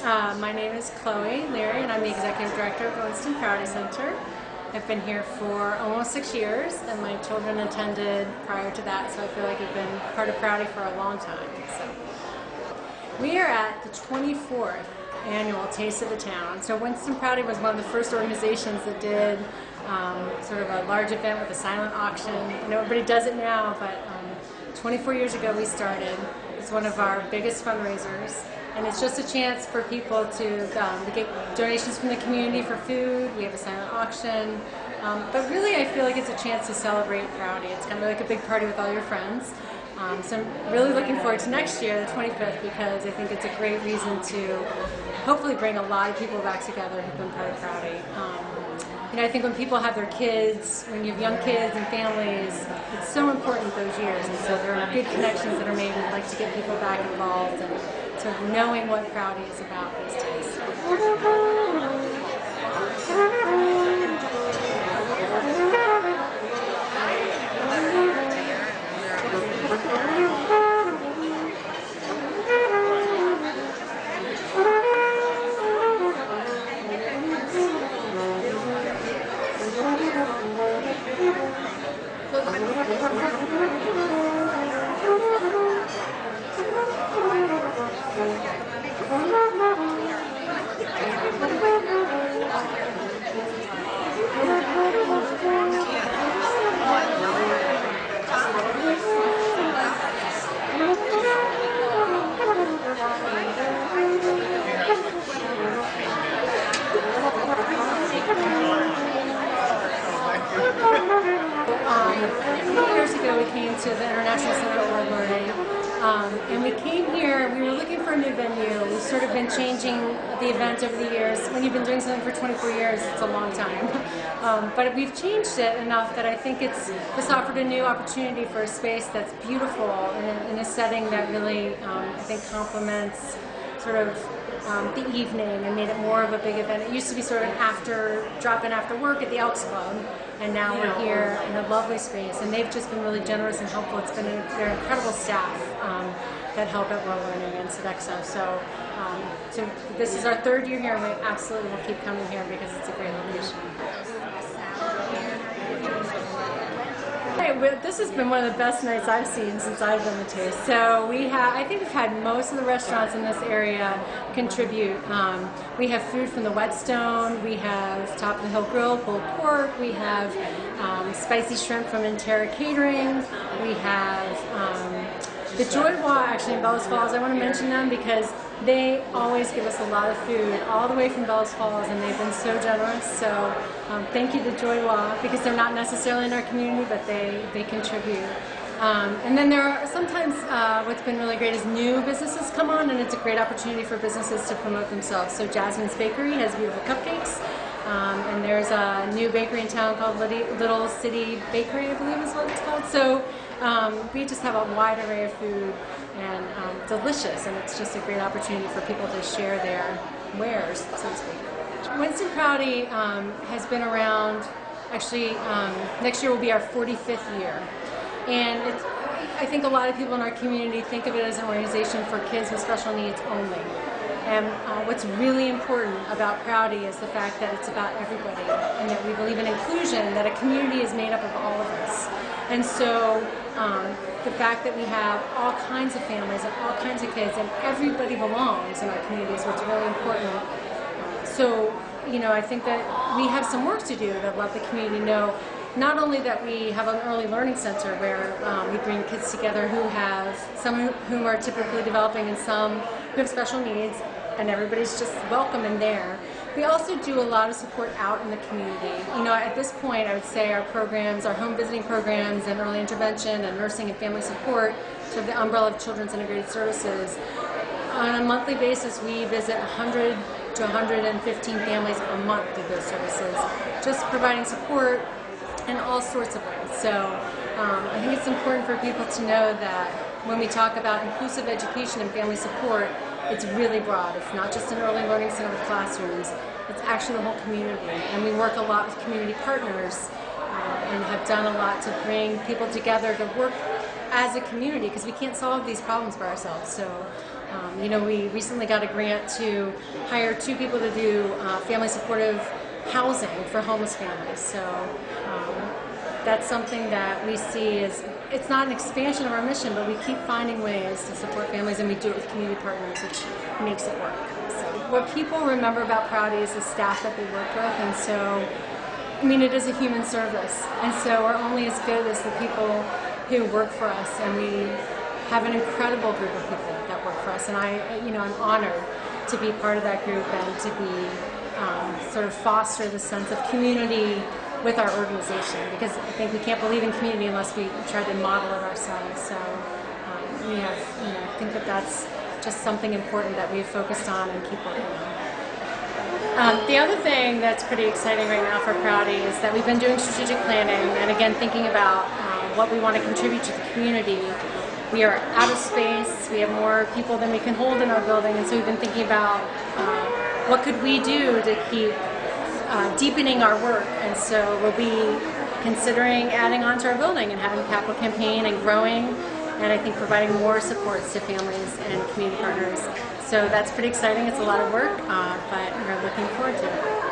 My name is Chloe Leary, and I'm the Executive Director of the Winston Prouty Center. I've been here for almost 6 years, and my children attended prior to that, so I feel like I've been part of Prouty for a long time. We are at the 24th annual Taste of the Town. So Winston Prouty was one of the first organizations that did sort of a large event with a silent auction. I know everybody does it now, but 24 years ago we started. It's one of our biggest fundraisers, and it's just a chance for people to get donations from the community for food. We have a silent auction, but really I feel like it's a chance to celebrate Prouty. It's kind of like a big party with all your friends. So I'm really looking forward to next year, the 25th, because I think it's a great reason to hopefully bring a lot of people back together who've been part of Prouty. I think when people have their kids, when you have young kids and families, it's so important those years, and so there are good connections that are made. We'd like to get people back involved and sort of knowing what Prouty is about these days. A few years ago we came to the International Center for World Learning, and we came here, we were looking for a new venue. We've sort of been changing the event over the years. When you've been doing something for 24 years, it's a long time. But we've changed it enough that I think this offered a new opportunity for a space that's beautiful in a setting that really, I think, complements sort of the evening and made it more of a big event. It used to be sort of an drop-in after work at the Elks Club, and now we're here in a lovely space, and they've just been really generous and helpful. It's been their incredible staff that help at World Learning and Sodexo. So this is our 3rd year here, and we absolutely will keep coming here because it's a great location. This has been one of the best nights I've seen since I've done the Taste. So I think we've had most of the restaurants in this area contribute. We have food from the Whetstone, we have Top of the Hill Grill, pulled pork, we have spicy shrimp from Interra Catering, we have the Joy Wa actually in Bellows Falls. I want to mention them because they always give us a lot of food all the way from Bellows Falls, and they've been so generous. So thank you to Joy Wa, because they're not necessarily in our community, but they contribute. And then there are sometimes what's been really great is new businesses come on, and it's a great opportunity for businesses to promote themselves. So Jasmine's Bakery has beautiful cupcakes, and there's a new bakery in town called Little City Bakery, I believe is what it's called. So we just have a wide array of food, and delicious, and it's just a great opportunity for people to share their wares, so to speak. Winston Prouty has been around, actually next year will be our 45th year, and I think a lot of people in our community think of it as an organization for kids with special needs only. And what's really important about Prouty is the fact that it's about everybody, and that we believe in inclusion, that a community is made up of all of us. And so the fact that we have all kinds of families and all kinds of kids, and everybody belongs in our community is what's really important. So, I think that we have some work to do to let the community know not only that we have an early learning center where we bring kids together who have, some whom are typically developing and some who have special needs, and everybody's just welcome in there. We also do a lot of support out in the community. At this point, I would say our programs, our home visiting programs and early intervention and nursing and family support, sort of the umbrella of Children's Integrated Services, on a monthly basis we visit 100 to 115 families a month through those services, just providing support in all sorts of ways. So I think it's important for people to know that when we talk about inclusive education and family support, it's really broad. It's not just an early learning center with classrooms, it's actually the whole community. And we work a lot with community partners and have done a lot to bring people together to work as a community, because we can't solve these problems by ourselves. So We recently got a grant to hire 2 people to do family supportive housing for homeless families. So that's something that we see as, it's not an expansion of our mission, but we keep finding ways to support families, and we do it with community partners, which makes it work. So what people remember about Prouty is the staff that they work with, and so, it is a human service, and so we're only as good as the people who work for us, and we have an incredible group of people that work for us, and I'm honored to be part of that group and to be sort of foster the sense of community with our organization, because I think we can't believe in community unless we try to model it ourselves. So I think that that's just something important that we've focused on and keep working on. The other thing that's pretty exciting right now for Prouty is that we've been doing strategic planning and again thinking about what we want to contribute to the community. We are out of space, we have more people than we can hold in our building, and so we've been thinking about what could we do to keep deepening our work, and so we'll be considering adding on to our building and having a capital campaign and growing, and I think providing more supports to families and community partners. So that's pretty exciting. It's a lot of work, but we're looking forward to it.